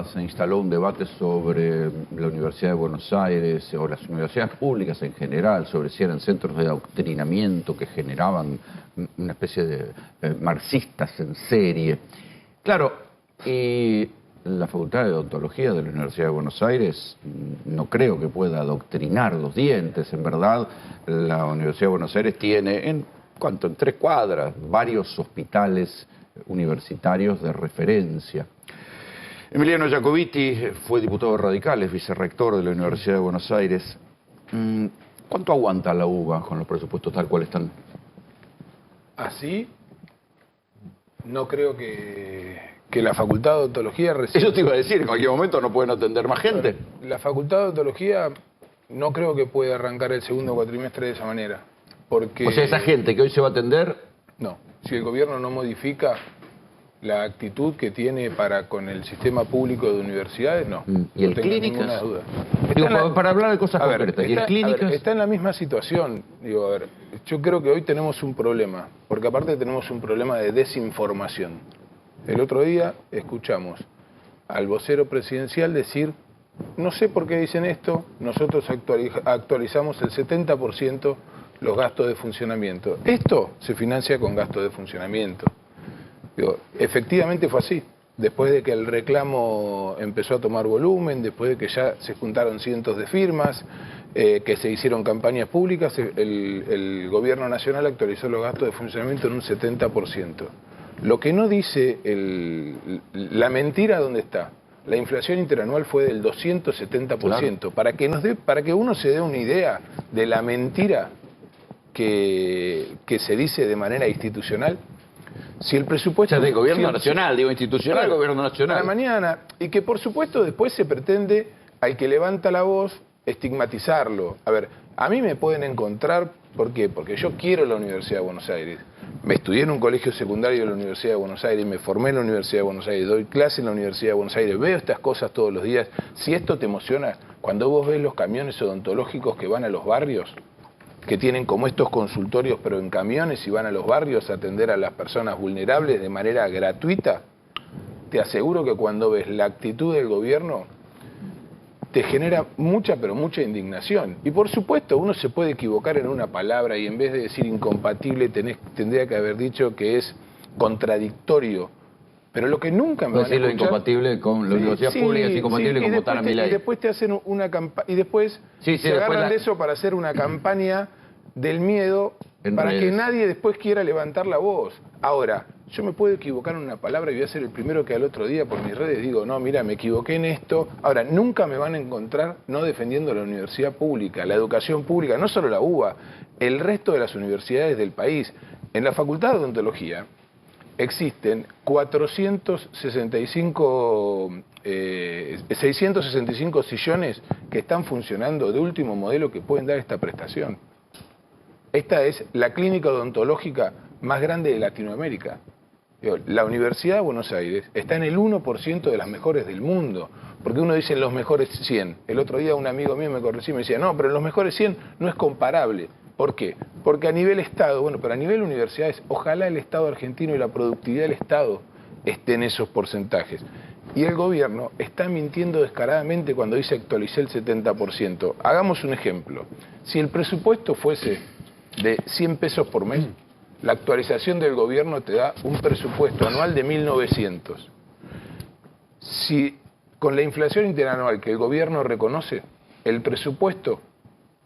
pasada se instaló un debate sobre la Universidad de Buenos Aires o las universidades públicas en general, sobre si eran centros de adoctrinamiento que generaban una especie de marxistas en serie. Claro, y la Facultad de Odontología de la Universidad de Buenos Aires no creo que pueda adoctrinar los dientes. En verdad, la Universidad de Buenos Aires tiene, en 3 cuadras, varios hospitales universitarios de referencia. Emiliano Jacobiti fue diputado radical, es vicerrector de la Universidad de Buenos Aires. ¿Cuánto aguanta la UBA con los presupuestos tal cual están? Así, no creo que la Facultad de Odontología reciba... Eso te iba a decir, en cualquier momento no pueden atender más gente. La Facultad de Odontología no creo que pueda arrancar el segundo cuatrimestre de esa manera, porque... O sea, esa gente que hoy se va a atender... No, si el gobierno no modifica la actitud que tiene para con el sistema público de universidades, no. ¿Y el no tengo clínicas? ninguna duda. Digo, para hablar de cosas concretas. ¿Y el clínicas? Está en la misma situación. Digo, a ver, yo creo que hoy tenemos un problema, porque aparte tenemos un problema de desinformación. El otro día escuchamos al vocero presidencial decir, no sé por qué dicen esto, nosotros actualizamos el 70% los gastos de funcionamiento. Esto se financia con gastos de funcionamiento. Digo, efectivamente fue así. Después de que el reclamo empezó a tomar volumen, después de que ya se juntaron cientos de firmas, que se hicieron campañas públicas, el gobierno nacional actualizó los gastos de funcionamiento en un 70%. Lo que no dice la mentira, ¿dónde está? La inflación interanual fue del 270%. Claro. Para que uno se dé una idea de la mentira que se dice de manera institucional, si el presupuesto... O sea, de gobierno nacional, digo institucional, claro, gobierno nacional. A la mañana, y que por supuesto después se pretende al que levanta la voz estigmatizarlo. A ver, a mí me pueden encontrar, ¿por qué? Porque yo quiero la Universidad de Buenos Aires. Me estudié en un colegio secundario de la Universidad de Buenos Aires, me formé en la Universidad de Buenos Aires, doy clase en la Universidad de Buenos Aires, veo estas cosas todos los días. Si esto te emociona, cuando vos ves los camiones odontológicos que van a los barrios, que tienen como estos consultorios pero en camiones y van a los barrios a atender a las personas vulnerables de manera gratuita, te aseguro que cuando ves la actitud del gobierno te genera mucha, pero mucha indignación. Y por supuesto, uno se puede equivocar en una palabra y en vez de decir incompatible tendría que haber dicho que es contradictorio. Pero lo que nunca me van a escuchar... Decirlo incompatible con la universidad pública, es incompatible con votar a Milei. Y después te hacen una campaña... Y después se agarran de eso para hacer una campaña del miedo para que nadie después quiera levantar la voz. Ahora, yo me puedo equivocar en una palabra y voy a ser el primero que al otro día por mis redes digo, no, mira, me equivoqué en esto. Ahora, nunca me van a encontrar no defendiendo la universidad pública, la educación pública, no solo la UBA, el resto de las universidades del país. En la Facultad de Odontología existen 665 sillones que están funcionando de último modelo que pueden dar esta prestación. Esta es la clínica odontológica más grande de Latinoamérica. La Universidad de Buenos Aires está en el 1% de las mejores del mundo, porque uno dice en los mejores 100. El otro día un amigo mío me corrigió y me decía, no, pero en los mejores 100 no es comparable. ¿Por qué? Porque a nivel Estado, bueno, pero a nivel universidades, ojalá el Estado argentino y la productividad del Estado estén en esos porcentajes. Y el gobierno está mintiendo descaradamente cuando dice actualicé el 70%. Hagamos un ejemplo. Si el presupuesto fuese de 100 pesos por mes, la actualización del gobierno te da un presupuesto anual de 1.900. Si con la inflación interanual que el gobierno reconoce, el presupuesto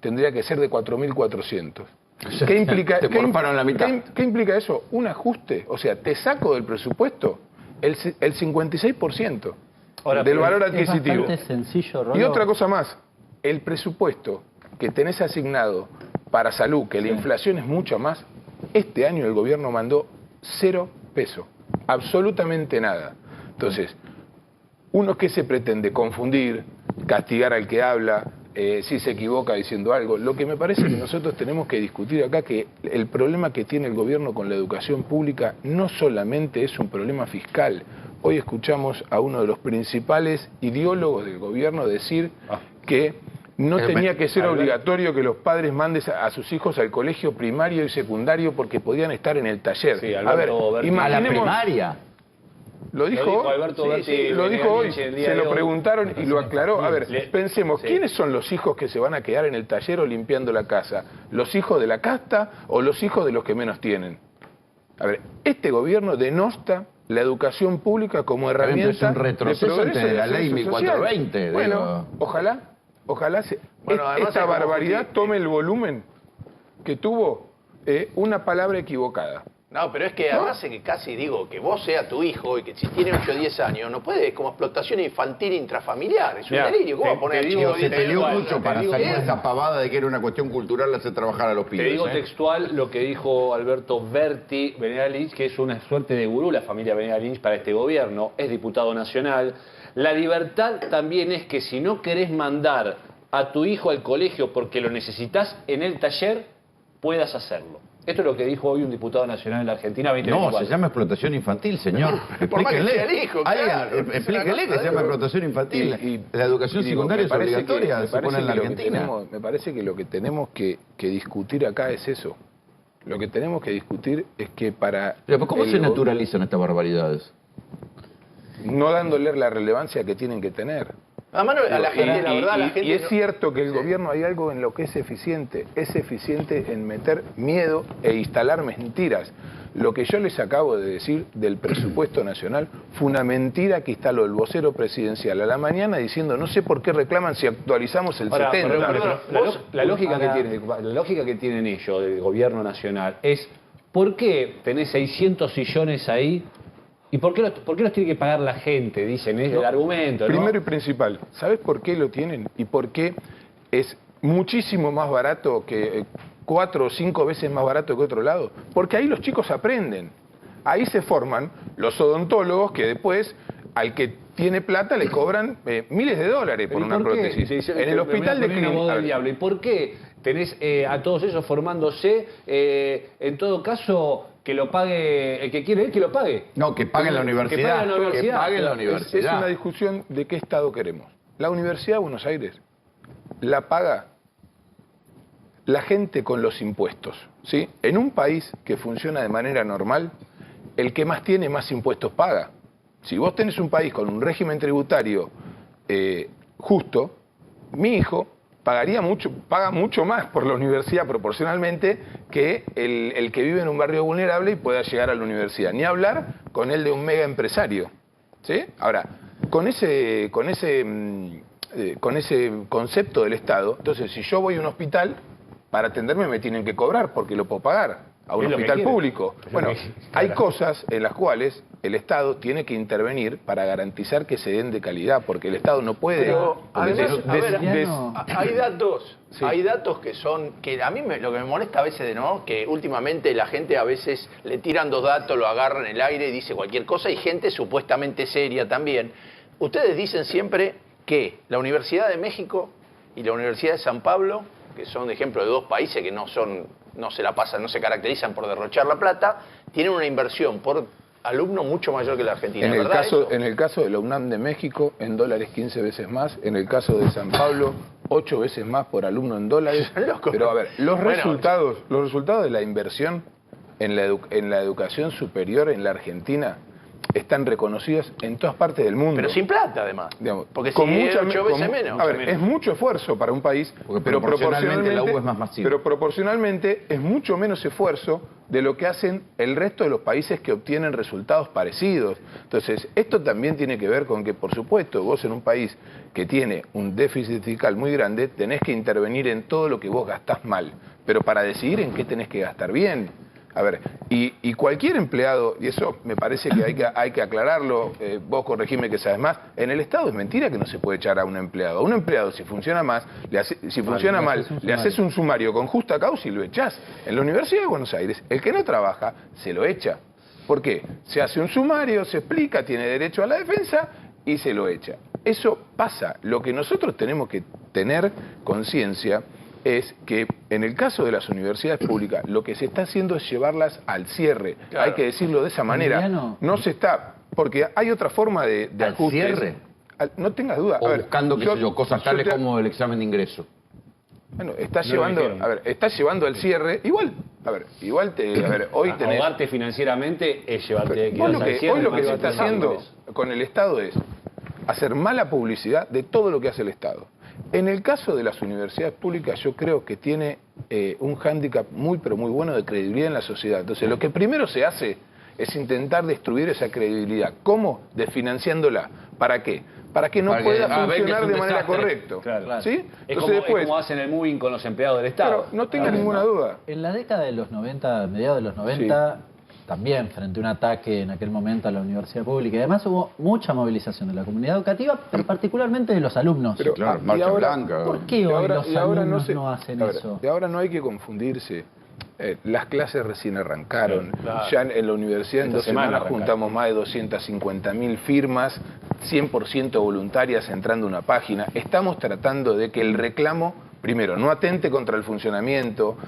tendría que ser de 4.400. ¿Qué implica, ¿qué implica eso? Un ajuste. O sea, te saco del presupuesto el 56% del valor adquisitivo. Es sencillo, Rolo. Y otra cosa más, el presupuesto que tenés asignado para salud, que la inflación es mucho más, este año el gobierno mandó 0 pesos, absolutamente nada. Entonces, uno que se pretende confundir, castigar al que habla, si se equivoca diciendo algo. Lo que me parece que nosotros tenemos que discutir acá, que el problema que tiene el gobierno con la educación pública no solamente es un problema fiscal. Hoy escuchamos a uno de los principales ideólogos del gobierno decir que no tenía que ser obligatorio que los padres manden a sus hijos al colegio primario y secundario porque podían estar en el taller. Sí, a ver, ¿a la primaria? Lo dijo Alberto Berti, lo dijo hoy, el día se de lo hoy. preguntaron y lo aclaró. A ver, Le- pensemos, sí. ¿quiénes son los hijos que se van a quedar en el taller o limpiando la casa? ¿Los hijos de la casta o los hijos de los que menos tienen? A ver, este gobierno denosta la educación pública como herramienta Es un retroceso de progreso ante y la ley ascenso social. 1420. Bueno, ojalá además esta hay como barbaridad tome el volumen que tuvo una palabra equivocada. No, pero es que además es que casi digo que vos sea tu hijo y que si tiene 8 o 10 años no puede, como explotación infantil intrafamiliar, es un Mirá, delirio. ¿Cómo te- va a poner te al digo, chico Se de 10 peleó años? mucho para digo salir bien. esa pavada de que era una cuestión cultural de hacer trabajar a los pibes. Te digo textual lo que dijo Alberto Berti Benegal Lynch, que es una suerte de gurú la familia Benegal Lynch para este gobierno, es diputado nacional. La libertad también es que si no querés mandar a tu hijo al colegio porque lo necesitas en el taller, puedas hacerlo. Esto es lo que dijo hoy un diputado nacional en la Argentina 2024. No, se llama explotación infantil, señor. Por más que sea el hijo, claro. Explíquele que se llama explotación infantil. La educación y digo, secundaria me es parece obligatoria, me se parece pone en la que lo que Argentina. me parece que lo que tenemos que discutir acá es eso. Lo que tenemos que discutir es que para... Pero ¿cómo el se go- naturalizan estas barbaridades? No dándole la relevancia que tienen que tener. Además, a la gente, la verdad, la gente... Y es no- cierto que el gobierno hay algo en lo que es eficiente en meter miedo e instalar mentiras. Lo que yo les acabo de decir del presupuesto nacional fue una mentira que instaló el vocero presidencial a la mañana diciendo no sé por qué reclaman si actualizamos el Ahora, 70. pero la lógica que tienen ellos, del gobierno nacional, es ¿por qué tenés 600 sillones ahí? ¿Y por qué los tiene que pagar la gente? Dicen, es el argumento, ¿no? Primero y principal, ¿sabes por qué lo tienen? Y por qué es muchísimo más barato que 4 o 5 veces más barato que otro lado. Porque ahí los chicos aprenden. Ahí se forman los odontólogos que después al que tiene plata le cobran miles de dólares por ¿Y una por qué? prótesis. Sí, En el hospital de me voy a poner una Clínica. voz del diablo. ¿Y por qué tenés a todos ellos formándose? En todo caso, que lo pague, el que quiere ir, que lo pague. No, que paguen la universidad. Que paguen la universidad. Que paguen la Es universidad. una discusión de qué Estado queremos. La Universidad de Buenos Aires la paga la gente con los impuestos. ¿Sí? En un país que funciona de manera normal, el que más tiene más impuestos paga. Si vos tenés un país con un régimen tributario justo, mi hijo paga mucho más por la universidad proporcionalmente que el que vive en un barrio vulnerable y pueda llegar a la universidad. Ni hablar con el de un mega empresario. ¿Sí? Ahora, con ese concepto del Estado, entonces si yo voy a un hospital, para atenderme me tienen que cobrar porque lo puedo pagar a un Es lo que hospital quiere. público. Es lo Bueno, que- hay claro. cosas en las cuales el Estado tiene que intervenir para garantizar que se den de calidad, porque el Estado no puede... Pero, porque además, a ver, des- hay datos que son, que a mí lo que me molesta a veces, ¿no? Que últimamente la gente a veces le tiran 2 datos, lo agarran en el aire y dice cualquier cosa, y gente supuestamente seria también. Ustedes dicen siempre que la Universidad de México y la Universidad de San Pablo, que son ejemplos de 2 países que no se caracterizan por derrochar la plata, tienen una inversión por alumno mucho mayor que la Argentina. En el, ¿verdad caso, eso? en el caso de la UNAM de México, en dólares 15 veces más. En el caso de San Pablo, 8 veces más por alumno en dólares. Loco. Pero a ver, los Bueno, resultados de la inversión en la educación superior en la Argentina están reconocidos en todas partes del mundo. Pero sin plata, además. Digamos, Porque con si es mucha 8 veces menos. A ver, es mucho esfuerzo para un país, Porque pero proporcionalmente la U es más masiva. pero proporcionalmente es mucho menos esfuerzo de lo que hacen el resto de los países que obtienen resultados parecidos. Entonces, esto también tiene que ver con que, por supuesto, vos en un país que tiene un déficit fiscal muy grande, tenés que intervenir en todo lo que vos gastás mal, pero para decidir en qué tenés que gastar bien. A ver, y cualquier empleado, y eso me parece que hay que aclararlo, vos corregime que sabes más, en el Estado es mentira que no se puede echar a un empleado. A un empleado, si funciona mal, le haces un sumario con justa causa y lo echás. En la Universidad de Buenos Aires, el que no trabaja, se lo echa. ¿Por qué? Se hace un sumario, se explica, tiene derecho a la defensa y se lo echa. Eso pasa. Lo que nosotros tenemos que tener conciencia es que en el caso de las universidades públicas lo que se está haciendo es llevarlas al cierre. Claro. Hay que decirlo de esa manera. Emiliano. No se está, porque hay otra forma de ¿Al ajustes. cierre? No tengas duda. O buscando, qué sé yo, cosas yo tales te- como el examen de ingreso. Bueno, está No lo llevando, dijeron. está llevando al cierre. Igual, A ver, igual hoy tenés... Ahogarte financieramente es llevarte... Hoy lo que se está haciendo con el Estado es hacer mala publicidad de todo lo que hace el Estado. En el caso de las universidades públicas, yo creo que tiene un hándicap muy, pero muy bueno de credibilidad en la sociedad. Entonces, lo que primero se hace es intentar destruir esa credibilidad. ¿Cómo? Desfinanciándola. ¿Para qué? Para que no pueda funcionar de manera correcta. Claro. ¿Sí? Es Entonces, como hacen el moving con los empleados del Estado. Claro, no tenga ninguna duda. En la década de los 90, mediados de los 90, también frente a un ataque en aquel momento a la universidad pública, y además hubo mucha movilización de la comunidad educativa, pero particularmente de los alumnos. Pero, Claro, marcha blanca. ¿Por qué hoy los alumnos no a hacen ver, eso? de ahora no hay que confundirse. Las clases recién arrancaron. Claro. Ya en la universidad en Esta 2 semana semanas juntamos más de 250.000 firmas, 100% voluntarias entrando a una página. Estamos tratando de que el reclamo, primero, no atente contra el funcionamiento,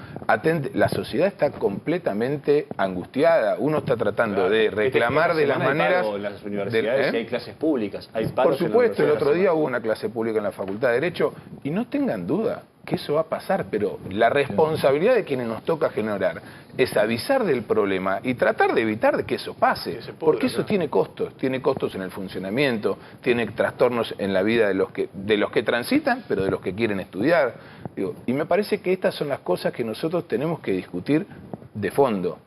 la sociedad está completamente angustiada. Uno está tratando de reclamar de las maneras... En las universidades hay clases públicas, hay Por paros supuesto, en el la otro día universidad. hubo una clase pública en la Facultad de Derecho y no tengan duda que eso va a pasar, pero la responsabilidad de quienes nos toca generar es avisar del problema y tratar de evitar de que eso pase, porque eso tiene costos en el funcionamiento, tiene trastornos en la vida de los que transitan, pero de los que quieren estudiar. Y me parece que estas son las cosas que nosotros tenemos que discutir de fondo,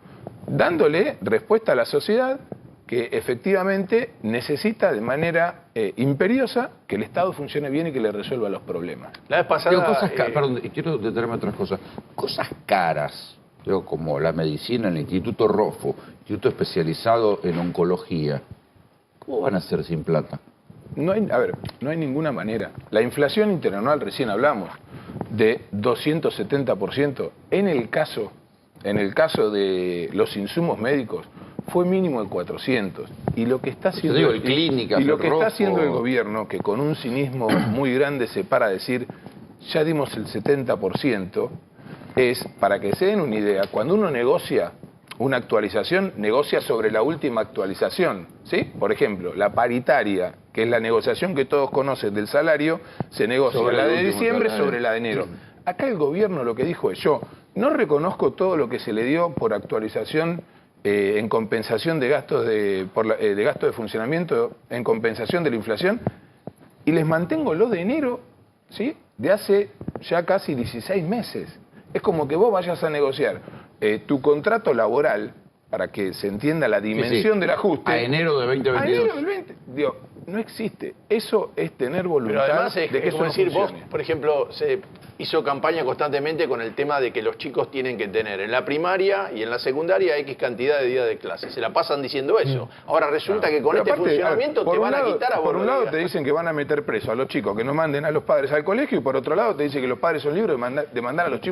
dándole respuesta a la sociedad que efectivamente necesita de manera imperiosa que el Estado funcione bien y que le resuelva los problemas. La vez pasada... Cosas perdón, quiero detenerme a otras cosas. Cosas caras, como la medicina en el Instituto Rofo, instituto especializado en oncología. ¿Cómo van a ser sin plata? No hay ninguna manera. La inflación interanual, recién hablamos, de 270%. En el caso de los insumos médicos, fue mínimo de 400. Y lo que está haciendo está haciendo el gobierno, que con un cinismo muy grande se para a decir, ya dimos el 70%, es, para que se den una idea, cuando uno negocia una actualización, negocia sobre la última actualización, ¿sí? Por ejemplo, la paritaria, que es la negociación que todos conocen del salario, se negocia sobre la de diciembre sobre la de enero. Acá el gobierno lo que dijo es, yo no reconozco todo lo que se le dio por actualización en compensación de gastos de gasto de funcionamiento, en compensación de la inflación, y les mantengo lo de enero, ¿sí? De hace ya casi 16 meses. Es como que vos vayas a negociar tu contrato laboral, para que se entienda la dimensión del ajuste. A enero de 2022. A enero del 20. Digo, no existe. Eso es tener voluntad. Pero además es de que eso como no decir, vos, funcione. por ejemplo, se hizo campaña constantemente con el tema de que los chicos tienen que tener en la primaria y en la secundaria X cantidad de días de clase. Se la pasan diciendo eso. Ahora resulta que con Pero este aparte, funcionamiento te van a quitar a vos. Por un lado te dicen que van a meter preso a los chicos, que no manden a los padres al colegio, y por otro lado te dicen que los padres son libres de mandar a los chicos